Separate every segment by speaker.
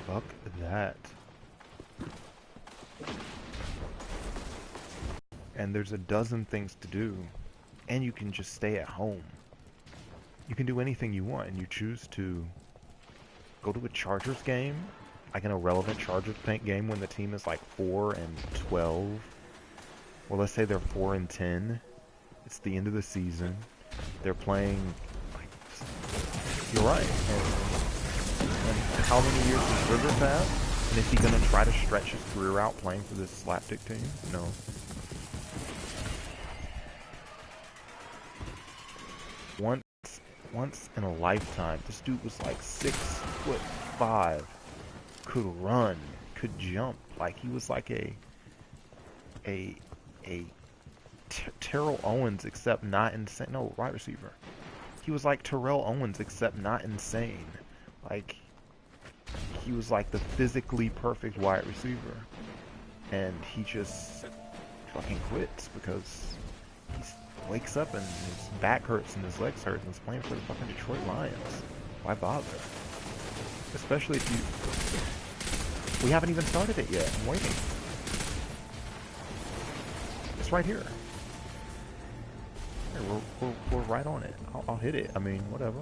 Speaker 1: Fuck that. And there's a dozen things to do, and you can just stay at home. You can do anything you want, and you choose to go to a Chargers game, like an irrelevant Chargers game when the team is like 4-12. Well, let's say they're 4-10. It's the end of the season. They're playing, like, you're right. And how many years does Rivers have? And is he gonna try to stretch his career out playing for this slapdick team? No. Once in a lifetime, this dude was like 6'5", could run, could jump, like he was like a Terrell Owens except not insane. No, wide receiver. He was like Terrell Owens except not insane. Like he was like the physically perfect wide receiver, and he just fucking quits because he's wakes up and his back hurts and his legs hurt and he's playing for the fucking Detroit Lions. Why bother? Especially if we haven't even started it yet. I'm waiting. It's right here. We're right on it. I'll hit it. I mean, whatever.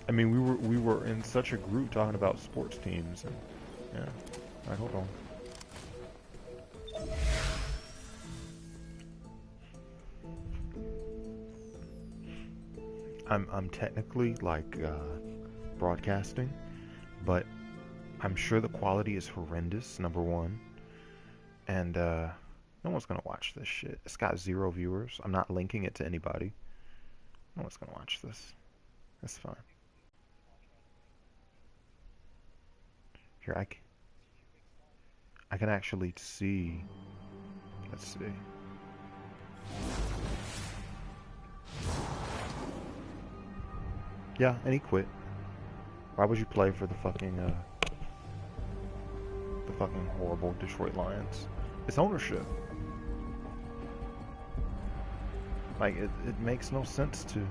Speaker 1: I mean, we were in such a group talking about sports teams, and yeah. All right, hold on. I'm technically like broadcasting, but I'm sure the quality is horrendous, number one, and no one's gonna watch this shit. It's got 0 viewers. I'm not linking it to anybody. No one's gonna watch this. That's fine. Here, I can actually see. Let's see. Yeah, and he quit. Why would you play for the fucking horrible Detroit Lions? It's ownership. Like it makes no sense to.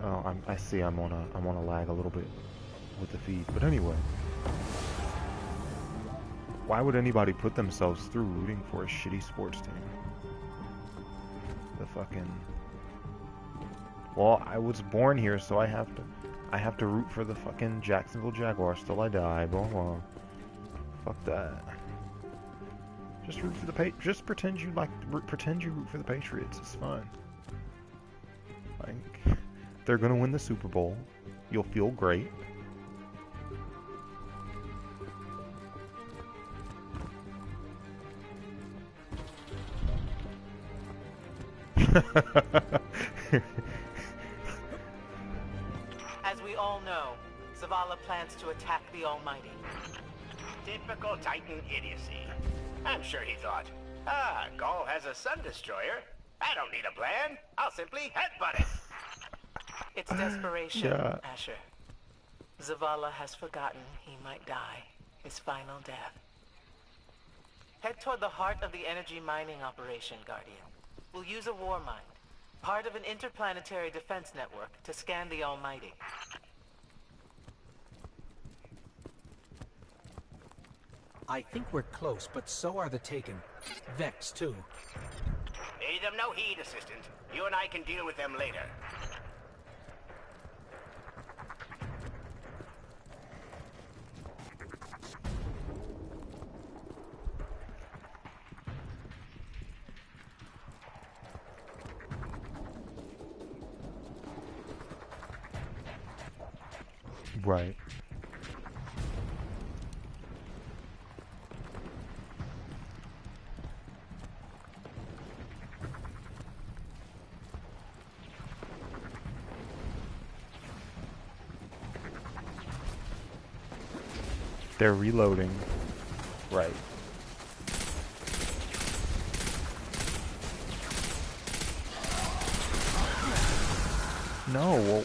Speaker 1: Oh, I see. I'm on a lag a little bit with the feed, but anyway. Why would anybody put themselves through rooting for a shitty sports team? The fucking. Well, I was born here, so I have to root for the fucking Jacksonville Jaguars till I die. Blah blah. Fuck that. Just root for the Just pretend you root for the Patriots. It's fine. Like, they're gonna win the Super Bowl. You'll feel great.
Speaker 2: As we all know, Zavala plans to attack the Almighty.
Speaker 3: Typical Titan idiocy. I'm sure he thought, Gaul has a Sun Destroyer. I don't need a plan. I'll simply headbutt it.
Speaker 2: It's desperation,
Speaker 1: Yeah.
Speaker 2: Asher. Zavala has forgotten he might die. His final death. Head toward the heart of the energy mining operation, Guardian. We'll use a war mine, part of an interplanetary defense network, to scan the Almighty.
Speaker 4: I think we're close, but so are the Taken. Vex, too.
Speaker 3: Pay them no heed, Assistant. You and I can deal with them later.
Speaker 1: Right. They're reloading. Right. No, well,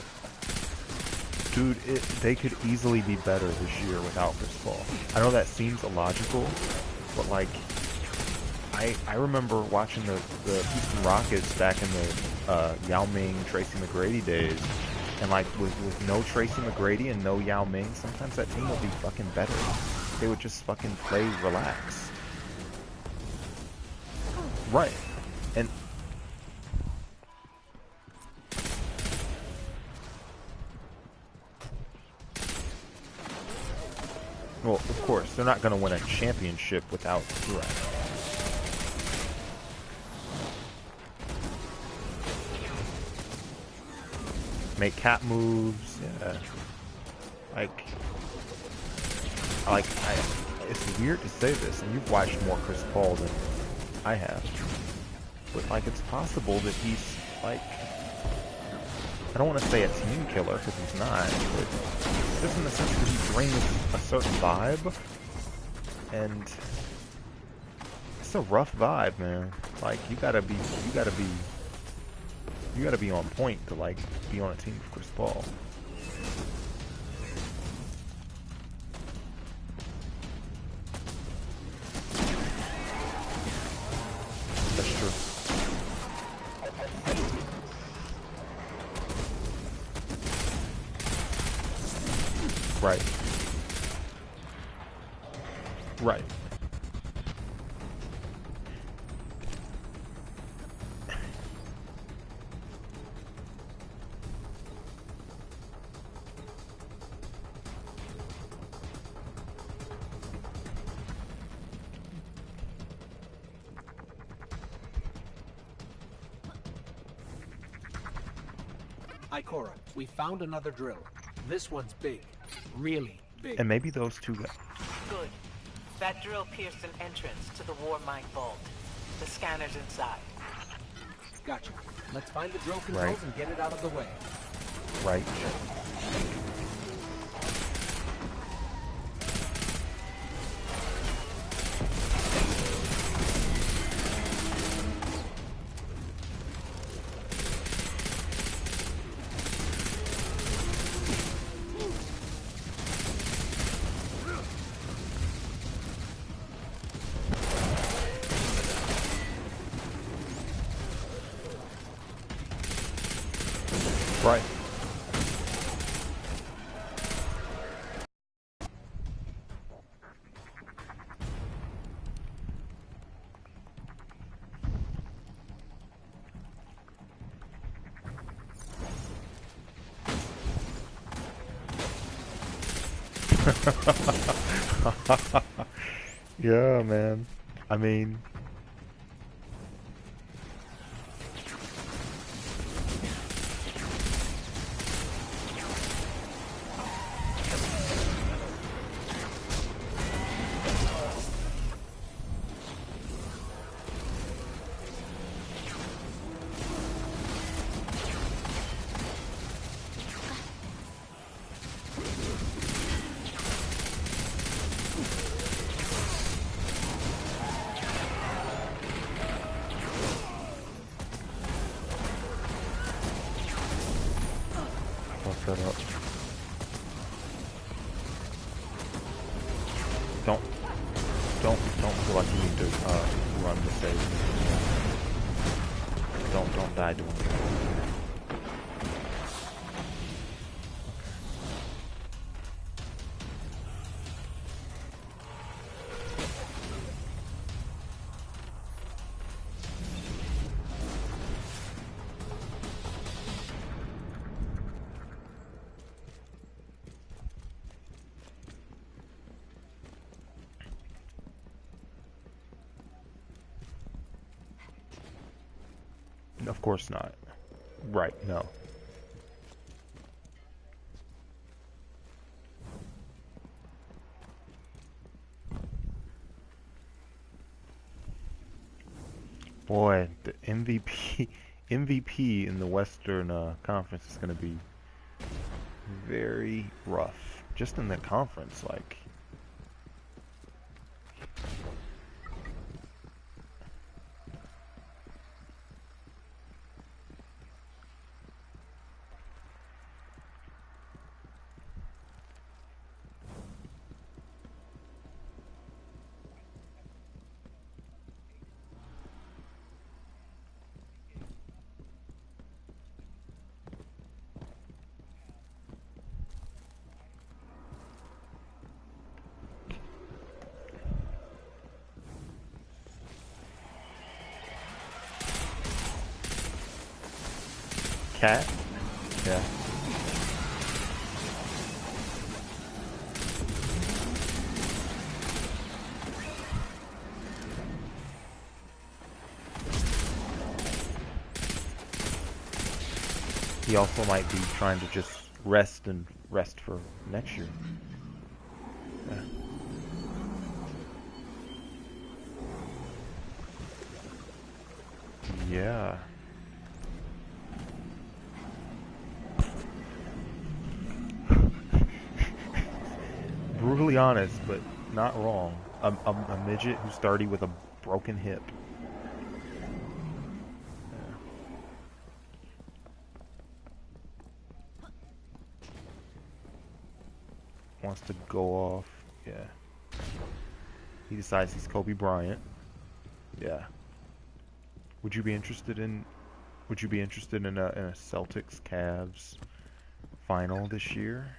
Speaker 1: dude, they could easily be better this year without Chris Paul. I know that seems illogical, but like, I remember watching the Houston Rockets back in the Yao Ming, Tracy McGrady days, And like with no Tracy McGrady and no Yao Ming, sometimes that team would be fucking better. They would just fucking play relaxed. Right. And well, of course, they're not going to win a championship without Durant. Make cat moves, yeah. It's weird to say this, and you've watched more Chris Paul than I have, but like, it's possible that he's like, I don't want to say a team killer because he's not, but just in the sense that he brings a certain vibe, and it's a rough vibe, man. Like, you gotta be on point to like be on a team with Chris Paul. That's true. Right. Right.
Speaker 4: Ikora, we found another drill. This one's big. Really big.
Speaker 1: And maybe those two guys.
Speaker 2: Good. That drill pierced an entrance to the war mine vault. The scanner's inside.
Speaker 4: Gotcha. Let's find the drill controls and get it out of the way.
Speaker 1: Right. Right. Yeah, man. I mean, fuck that up. Don't feel like you need to run the stage. Don't die doing that. Of course not. Right, no. Boy, the MVP in the Western Conference is going to be very rough. Just in the conference, like. cat? Yeah. He also might be trying to just rest for next year. Yeah. Yeah. Brutally honest, but not wrong. A midget who's 30 with a broken hip. Yeah. Wants to go off. Yeah. He decides he's Kobe Bryant. Yeah. Would you be interested in a Celtics Cavs final this year?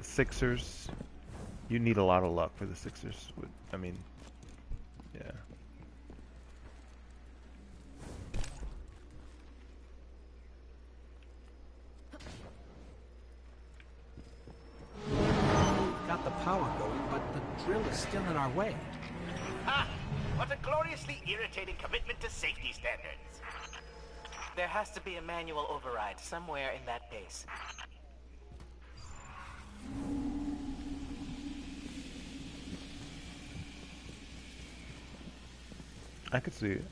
Speaker 1: Sixers. You need a lot of luck for the Sixers. I mean, yeah.
Speaker 4: Got the power going, but the drill is still in our way.
Speaker 3: Ha! What a gloriously irritating commitment to safety standards.
Speaker 2: There has to be a manual override somewhere in that base.
Speaker 1: I could see it.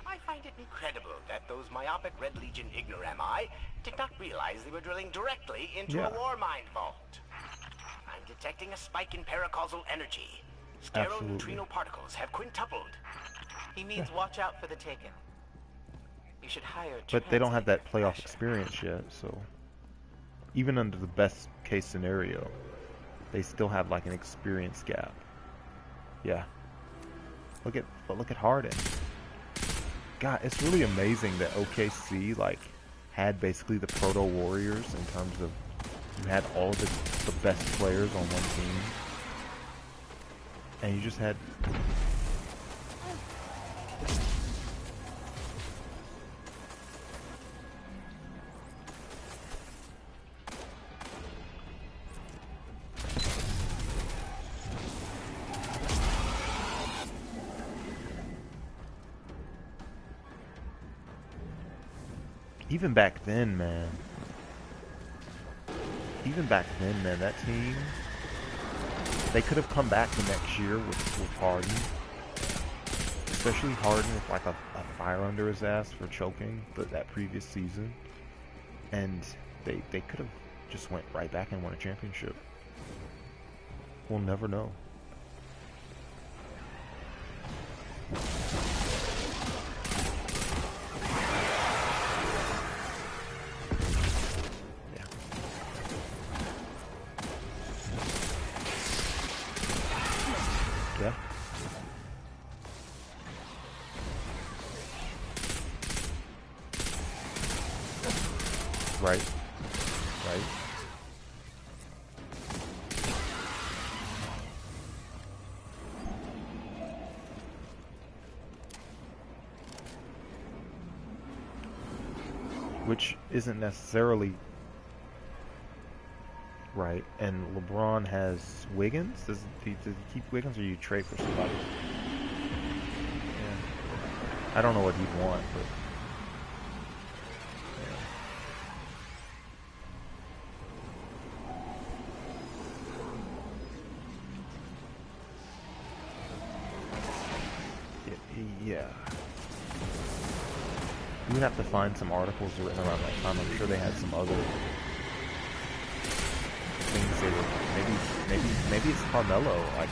Speaker 3: I find it incredible that those myopic Red Legion ignorami did not realize they were drilling directly into a war mind vault. I'm detecting a spike in paracausal energy. Stereoneutrino particles have quintupled.
Speaker 2: He means watch out for the Taken. You should hire a
Speaker 1: But they don't have that
Speaker 2: translator,
Speaker 1: playoff
Speaker 2: Asher.
Speaker 1: experience yet, so even under the best case scenario, they still have like an experience gap. Yeah. Look at Harden. God, it's really amazing that OKC like had basically the proto Warriors in terms of you had all of the best players on one team, and you just had. Even back then, man. That team, they could have come back the next year with Harden. Especially Harden with like a fire under his ass for choking that previous season. And they could have just went right back and won a championship. We'll never know. Yeah. Right. Right. Which isn't necessarily right. And LeBron has Wiggins. Does he keep Wiggins, or you trade for somebody? Yeah. I don't know what he'd want, but yeah. You would have to find some articles written around that time. I'm sure they had some other things they were. Maybe it's Carmelo. Like,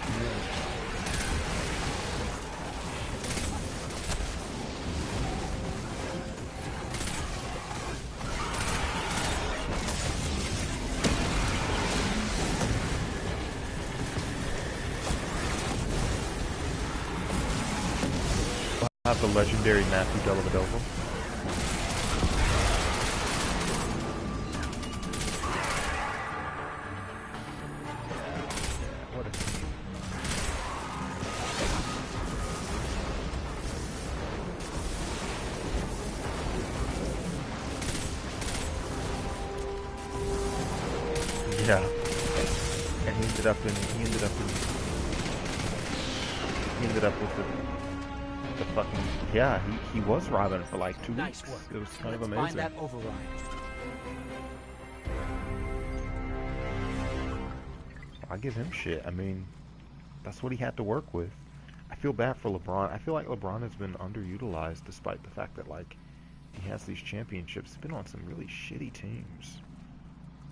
Speaker 1: have the legendary Matthew Dellavedova. Yeah. And he ended up with the fucking, yeah, he was robbing for like 2
Speaker 4: Nice
Speaker 1: weeks.
Speaker 4: work.
Speaker 1: It was kind of
Speaker 4: Let's
Speaker 1: amazing.
Speaker 4: find that override.
Speaker 1: I give him shit. I mean, that's what he had to work with. I feel bad for LeBron. I feel like LeBron has been underutilized despite the fact that, like, he has these championships. He's been on some really shitty teams.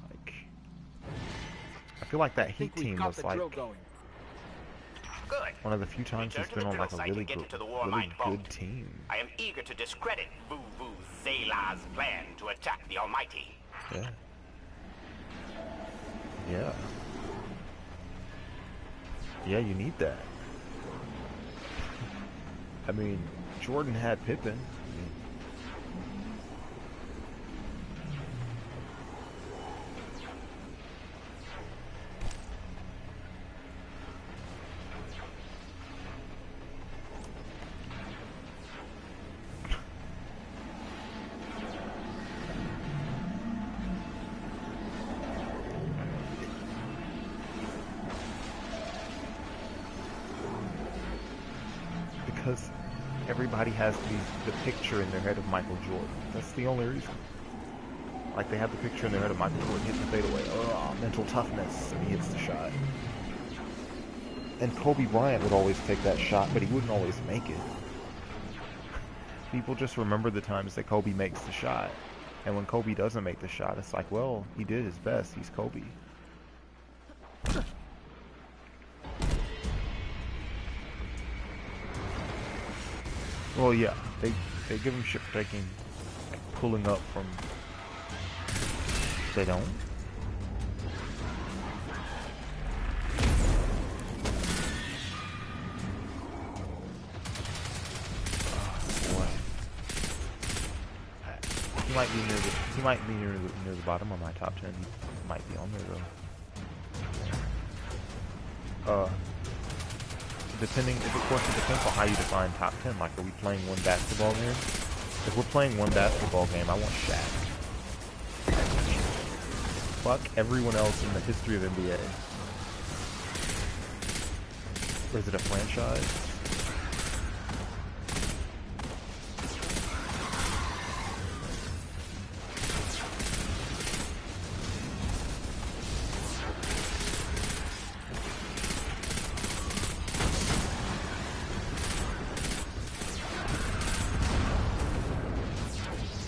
Speaker 1: Like, I feel like that Heat team was like
Speaker 3: Good.
Speaker 1: one of the few times he's been on like a really good team.
Speaker 3: I am eager to discredit Vuvu Zela's plan to attack the Almighty.
Speaker 1: Yeah. Yeah. Yeah, you need that. I mean, Jordan had Pippen. Because everybody has the picture in their head of Michael Jordan. That's the only reason. Like, they have the picture in their head of Michael Jordan hitting the fadeaway. Oh, mental toughness, and he hits the shot. And Kobe Bryant would always take that shot, but he wouldn't always make it. People just remember the times that Kobe makes the shot. And when Kobe doesn't make the shot, it's like, well, he did his best. He's Kobe. Well, yeah, they give him shit for taking, like, pulling up from. They don't. Oh boy, he might be near the bottom of my top 10. He might be on there though. Depending, of course, it depends on how you define top 10. Like, are we playing one basketball game? If we're playing one basketball game, I want Shaq. Fuck everyone else in the history of NBA. Or is it a franchise?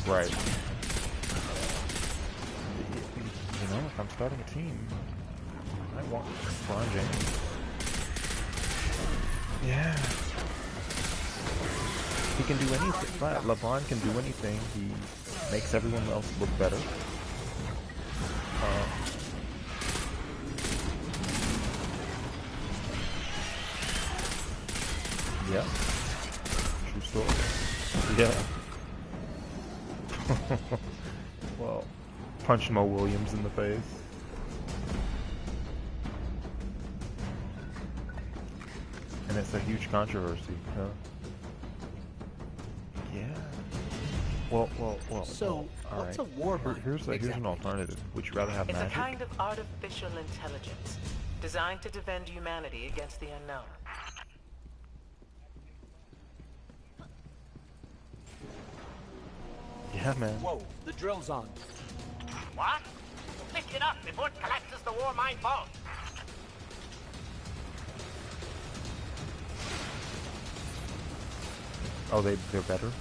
Speaker 1: Right. You know, if I'm starting a team, I want LeBron James. Yeah. He can do anything. Right. LeBron can do anything. He makes everyone else look better. Yeah. True story. Yeah. Well, punch Mo Williams in the face. And it's a huge controversy, huh? Yeah. Well.
Speaker 4: So,
Speaker 1: all
Speaker 4: what's
Speaker 1: right.
Speaker 4: a war mind?
Speaker 1: Here's an alternative. Would you rather have
Speaker 2: It's
Speaker 1: magic?
Speaker 2: a kind of artificial intelligence designed to defend humanity against the unknown.
Speaker 1: Yeah, man.
Speaker 4: Whoa, the drill's on.
Speaker 3: What? Lift it up before it collapses the war mine vault.
Speaker 1: Oh, they're better?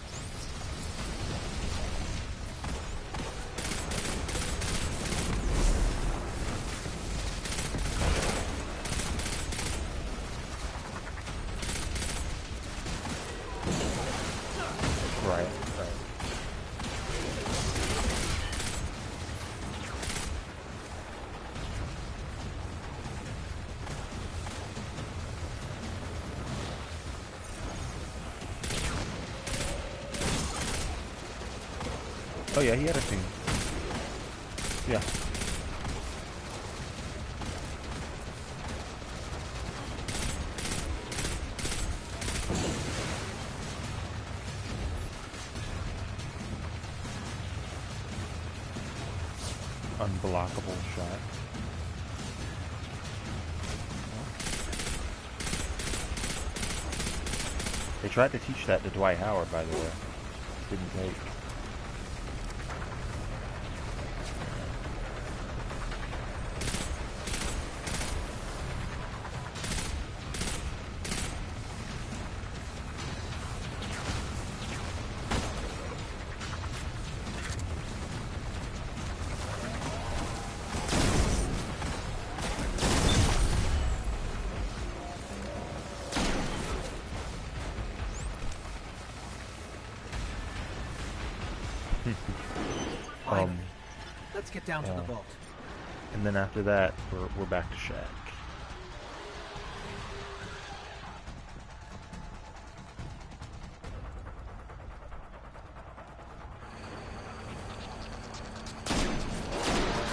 Speaker 1: Right. Oh yeah, he had a team. Yeah. Unblockable shot. They tried to teach that to Dwight Howard, by the way. Didn't take.
Speaker 4: Let's get down to the vault.
Speaker 1: And then after that, we're back to Shack.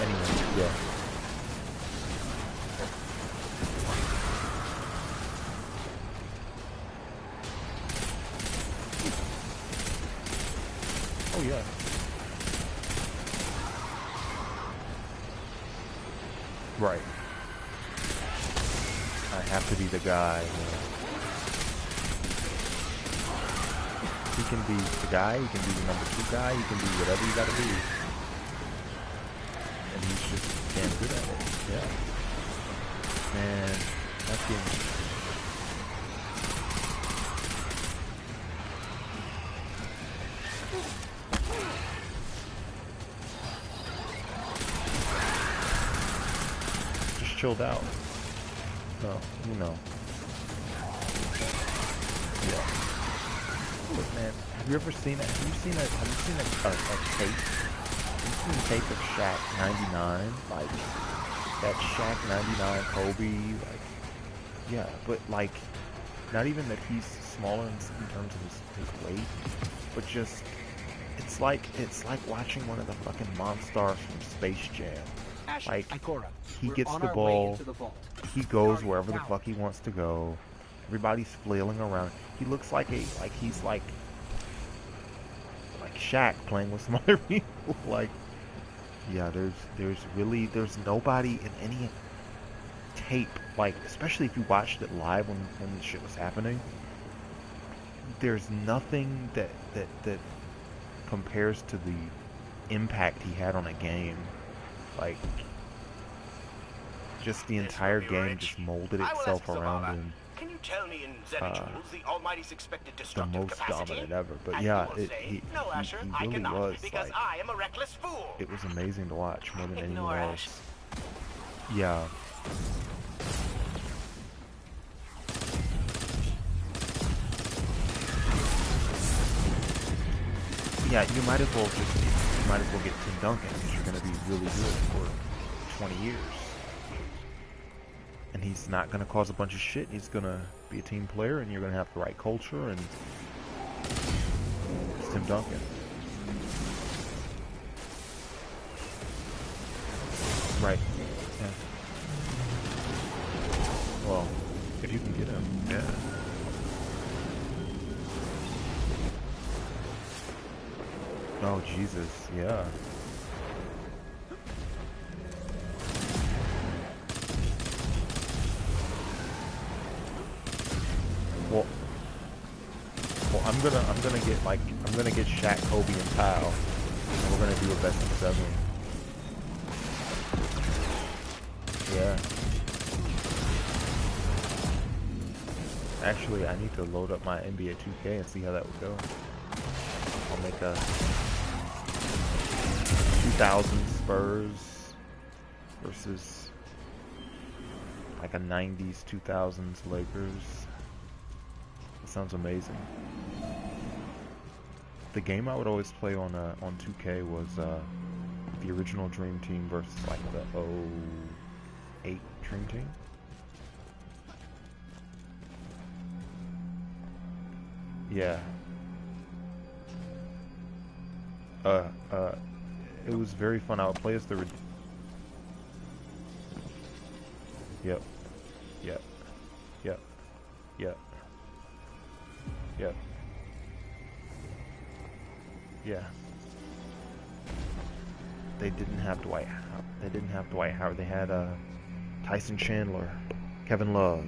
Speaker 1: Anyway, yeah. Oh yeah. Right. I have to be the guy. He can be the guy, he can be the number 2 guy, he can be whatever you gotta be. And he's just damn good at it. Yeah. Man, that game. Chilled out. No, you know. Yeah. Look, man, have you ever seen it? Have you seen a tape? Have you seen a tape of Shaq 99? Like, that Shaq 99 Kobe, like, yeah, but like, not even that he's smaller in terms of his weight, but just, it's like watching one of the fucking Monstars from Space Jam. Like, he gets the ball, he goes wherever the fuck he wants to go, everybody's flailing around. He looks like he's like Shaq playing with some other people. Like, yeah, there's nobody in any tape, like, especially if you watched it live when the shit was happening, there's nothing that compares to the impact he had on a game. Like, just the entire game just molded itself around him.
Speaker 3: Can you tell me in zenijoules the Almighty's expected
Speaker 1: The
Speaker 3: destructive
Speaker 1: most
Speaker 3: capacity?
Speaker 1: dominant ever. But
Speaker 3: And
Speaker 1: yeah,
Speaker 3: you will say, no, Asher,
Speaker 1: he
Speaker 3: I
Speaker 1: really
Speaker 3: cannot,
Speaker 1: was,
Speaker 3: because
Speaker 1: like,
Speaker 3: I am a reckless fool.
Speaker 1: it was amazing to watch more than anyone
Speaker 2: Ignore Ash.
Speaker 1: else. Yeah. Yeah, you might as well get Tim Duncan, because you're going to be really good for 20 years. And he's not going to cause a bunch of shit. He's going to be a team player, and you're going to have the right culture, and it's Tim Duncan. Right. Yeah. Well, if you can get him, yeah. Oh, Jesus, yeah. Well, I'm gonna get Shaq, Kobe, and Powell, and we're gonna do a best of 7. Yeah. Actually, I need to load up my NBA 2K and see how that would go. I'll make a 2000 Spurs versus like a 90s 2000s Lakers. That sounds amazing. The game I would always play on 2K was the original Dream Team versus like the 08 Dream Team. Yeah. It was very fun. I would play as the... Yep. Yep. Yep. Yep. Yep. Yeah. They didn't have Dwight Howard. They had Tyson Chandler, Kevin Love,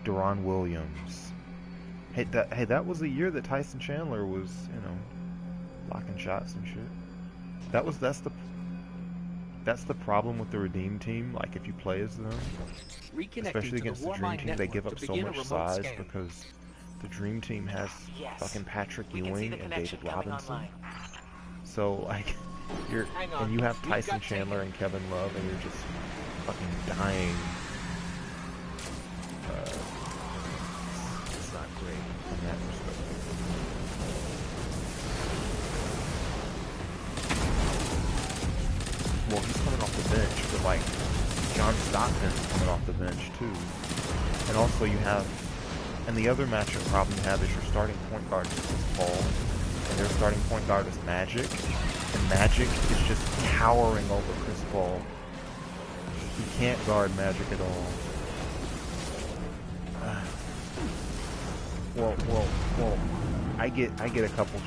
Speaker 1: Deron Williams. Hey, that was a year that Tyson Chandler was, you know, blocking shots and shit. That's the problem with the Redeem team. Like, if you play as them, especially against the Dream Team, they give up so much size because the Dream Team has fucking Patrick Ewing and David Robinson. So, like, you have Tyson Chandler and Kevin Love, and you're just fucking dying. It's not great in that respect. Well, he's coming off the bench, but like John Stockton's coming off the bench too. And also you have, and the other matchup problem you have is your starting point guard is Chris Paul, and their starting point guard is Magic, and Magic is just towering over Chris Paul. He can't guard Magic at all. Well, I get a couple.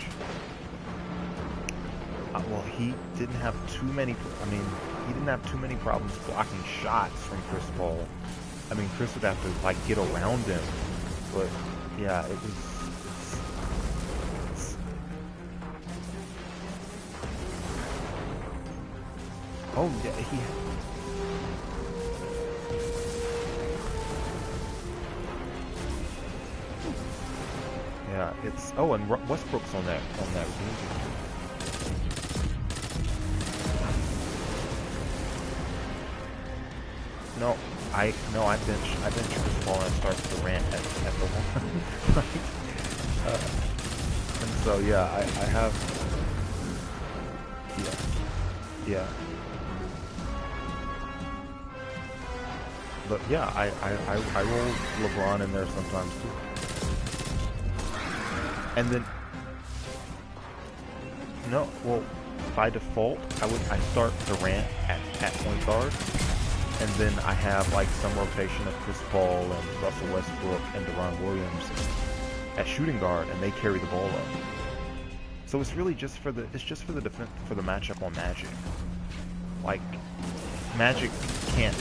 Speaker 1: Well, he didn't have too many. I mean, he didn't have too many problems blocking shots from Chris Paul. I mean, Chris would have to like get around him, but yeah, it was. Oh yeah, yeah, it's. Oh, and Westbrook's on that team. No, I bench Chris Paul and I start Durant at the one. And so yeah, I have yeah. But yeah, I roll LeBron in there sometimes too. And then no, well, by default I start Durant at point guard. And then I have like some rotation of Chris Paul and Russell Westbrook and Deron Williams at shooting guard, and they carry the ball up. So it's really just for the defense, for the matchup on Magic. Like Magic can't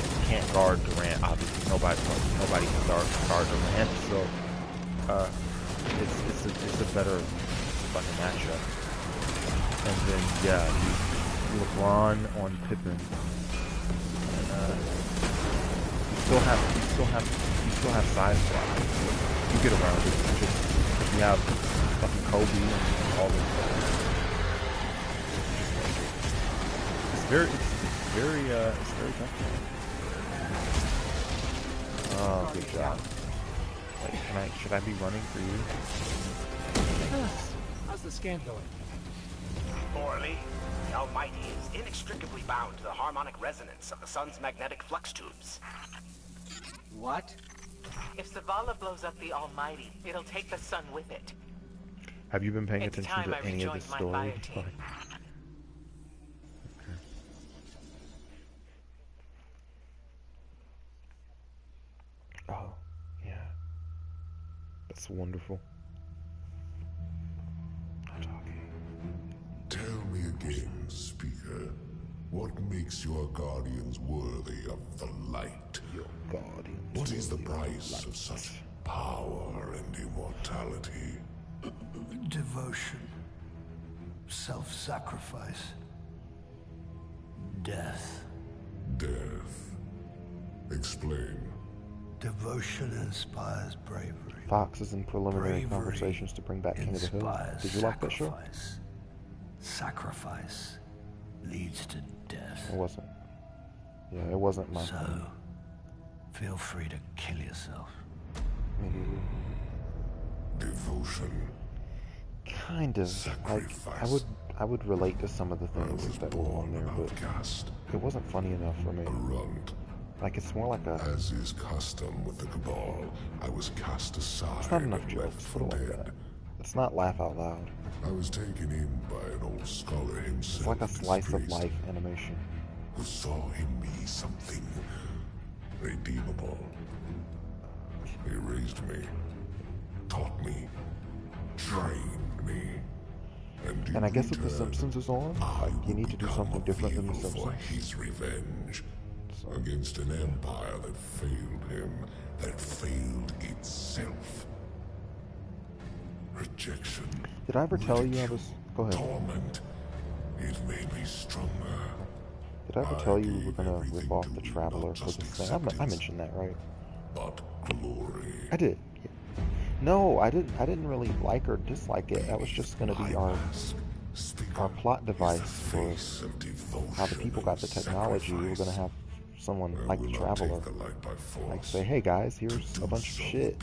Speaker 1: guard Durant. Obviously, nobody can guard Durant. So it's a better fucking matchup. And then yeah, LeBron on Pippen. You still have size blocks. You get around it. Just you have fucking Kobe and all this stuff. It's very tough. Oh, good job. Wait, should I be running for you?
Speaker 4: How's the scan going?
Speaker 3: Poorly. The Almighty is inextricably bound to the harmonic resonance of the sun's magnetic flux tubes.
Speaker 4: What?
Speaker 2: If Zavala blows up the Almighty, it'll take the sun with it.
Speaker 1: Have you been paying
Speaker 2: It's
Speaker 1: attention
Speaker 2: time
Speaker 1: to
Speaker 2: I
Speaker 1: any of
Speaker 2: rejoined
Speaker 1: this
Speaker 2: my
Speaker 1: story?
Speaker 2: fire team.
Speaker 1: Okay. Oh, yeah. That's wonderful.
Speaker 5: Tell me again, Speaker, what makes your guardians worthy of the light?
Speaker 1: Your guardians.
Speaker 5: What is the
Speaker 1: worthy of
Speaker 5: price
Speaker 1: light.
Speaker 5: of such power and immortality?
Speaker 6: Devotion. Self-sacrifice. Death.
Speaker 5: Death. Explain.
Speaker 6: Devotion inspires bravery.
Speaker 1: Fox is in preliminary
Speaker 6: Bravery
Speaker 1: conversations to bring back King of the Hill.
Speaker 6: inspires
Speaker 1: Did you like that show?
Speaker 6: sacrifice. Sacrifice leads to death.
Speaker 1: It wasn't. Yeah, it wasn't my
Speaker 6: So,
Speaker 1: thing.
Speaker 6: feel free to kill yourself.
Speaker 5: Devotion.
Speaker 1: Kind of. Like,
Speaker 5: Sacrifice.
Speaker 1: I would relate to some of the
Speaker 5: I
Speaker 1: things
Speaker 5: was
Speaker 1: that were on
Speaker 5: born
Speaker 1: there, but
Speaker 5: outcast,
Speaker 1: it wasn't funny enough for me.
Speaker 5: a runt.
Speaker 1: Like, it's more like a.
Speaker 5: As is custom with the Cabal, I was cast aside
Speaker 1: It's not enough
Speaker 5: and
Speaker 1: jokes.
Speaker 5: left for
Speaker 1: Put it like
Speaker 5: dead.
Speaker 1: that. It's not laugh out loud.
Speaker 5: I was taken in by an old scholar himself.
Speaker 1: It's like a
Speaker 5: and his
Speaker 1: slice of
Speaker 5: priest,
Speaker 1: life animation.
Speaker 5: who saw in me something redeemable. He raised me, taught me, trained me, and in
Speaker 1: And I guess if The
Speaker 5: return,
Speaker 1: Simpsons is on,
Speaker 5: I
Speaker 1: like, you
Speaker 5: would
Speaker 1: need to do
Speaker 5: become
Speaker 1: something
Speaker 5: a
Speaker 1: different than The
Speaker 5: vehicle for
Speaker 1: Simpsons.
Speaker 5: his revenge.
Speaker 1: So.
Speaker 5: Against an empire that failed him, that failed itself. Rejection.
Speaker 1: Did I ever tell you I was... Go ahead.
Speaker 5: Torment. It made me stronger.
Speaker 1: Did I ever tell you we were gonna rip off the Traveler for this thing? I mentioned that, right?
Speaker 5: But glory.
Speaker 1: I did. Yeah. No, I didn't really like or dislike it. That was just gonna be our plot device for how the people got the technology. We were gonna have someone like the Traveler, like say, "Hey guys, here's a bunch of shit.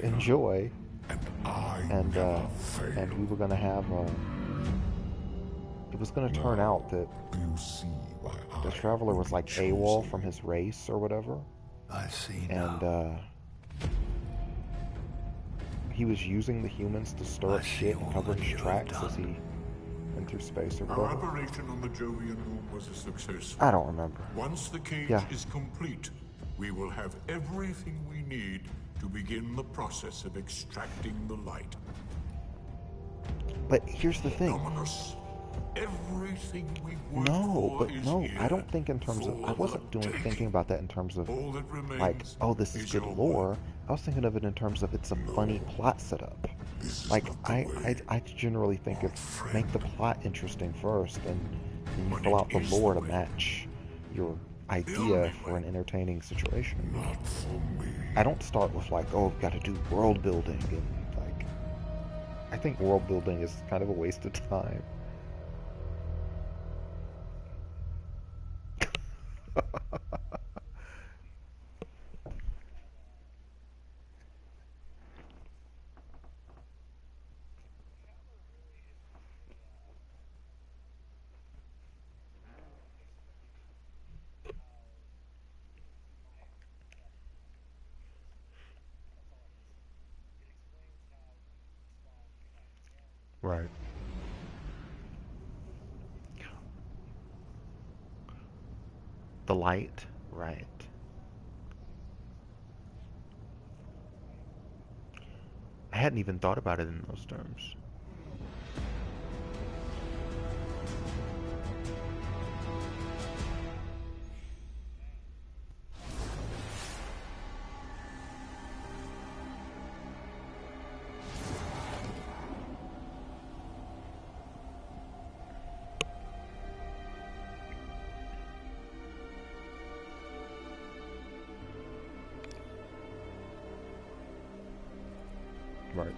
Speaker 1: Enjoy." And we were gonna have. It was gonna turn out that the Traveler was like AWOL from his race or whatever.
Speaker 6: I see
Speaker 1: and
Speaker 6: now.
Speaker 1: He was using the humans to stir up shit and cover his tracks as he went through space or
Speaker 5: Our
Speaker 1: whatever.
Speaker 5: operation on the Jovian Moon was a success.
Speaker 1: I don't remember.
Speaker 5: Once the cage is complete, we will have everything we need to begin the process of extracting the light.
Speaker 1: But here's the thing.
Speaker 5: Dominus, everything we worked
Speaker 1: No,
Speaker 5: for
Speaker 1: but
Speaker 5: is
Speaker 1: no,
Speaker 5: here.
Speaker 1: I don't think in terms of. I wasn't thinking about that in terms of
Speaker 5: All that remains
Speaker 1: like, oh, this is good
Speaker 5: your
Speaker 1: lore. I was thinking of it in terms of it's a funny plot setup. Like I generally think of make the plot interesting first, and then you fill out the lore to match your idea for an entertaining situation.
Speaker 5: Not for me.
Speaker 1: I don't start with like, oh, I've got to do world building, and like, I think world building is kind of a waste of time. Right. The light, right. I hadn't even thought about it in those terms. Right.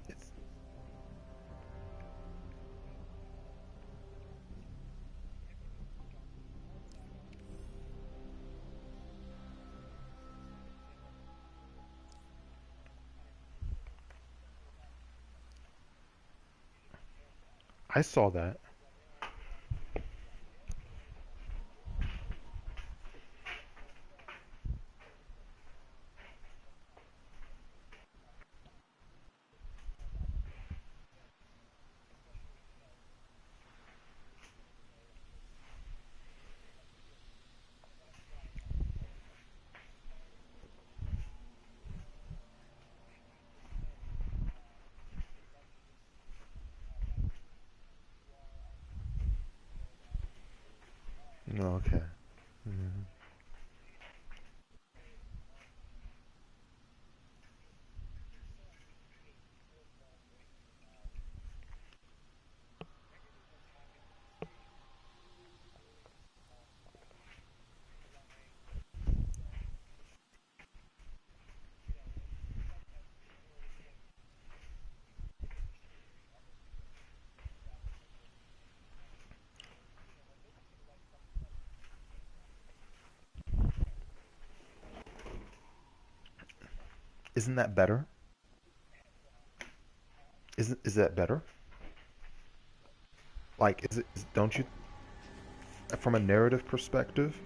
Speaker 1: It's, I saw that. Okay. Mhm. Isn't that better? Is that better? Like, don't you, from a narrative perspective,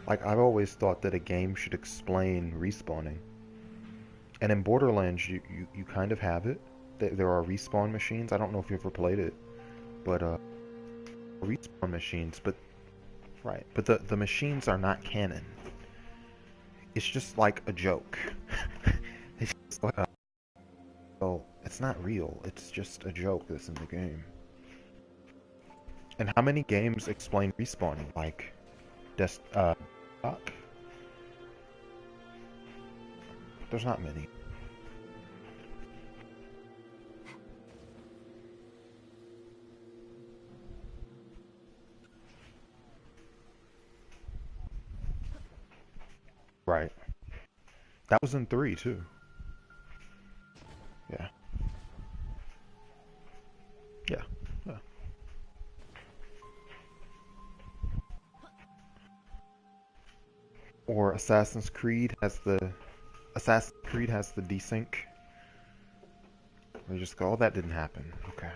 Speaker 1: like I've always thought that a game should explain respawning. And in Borderlands, you kind of have it. There are respawn machines. I don't know if you ever played it, but respawn machines, but right, but the machines are not canon. It's just like a joke. It's just like well, it's not real. It's just a joke that's in the game. And how many games explain respawning? Like, fuck. There's not many. Right. That was in 3 too. Yeah. Yeah. Yeah. Or Assassin's Creed has the desync. They just go, oh, that didn't happen. Okay.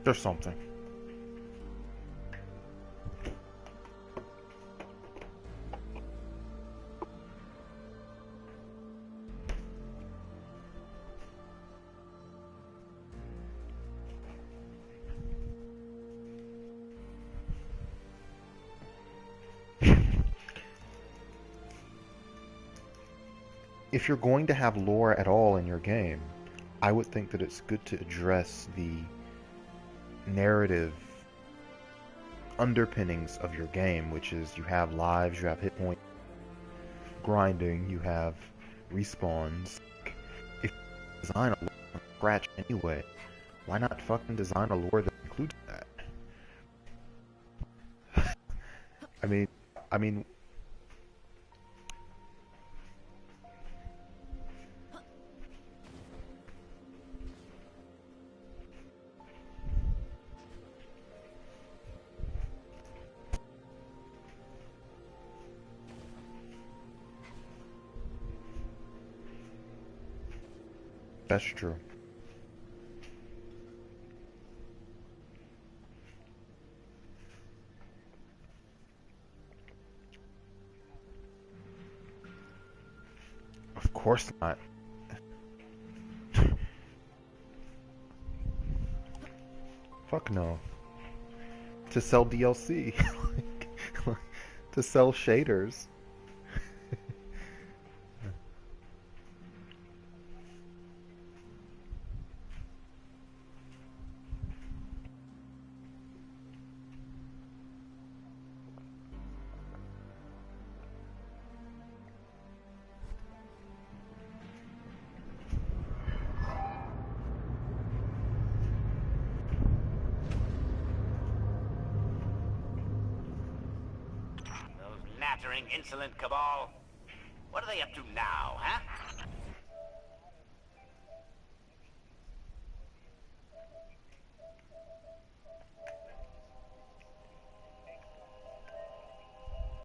Speaker 1: There's something. If you're going to have lore at all in your game, I would think that it's good to address the narrative underpinnings of your game, which is you have lives, you have hit points, grinding, you have respawns. If you design a lore from scratch anyway, why not fucking design a lore that includes that? I mean, that's true. Of course not. Fuck no. To sell DLC. To sell shaders.
Speaker 3: Nattering, insolent cabal. What are they up to now, huh?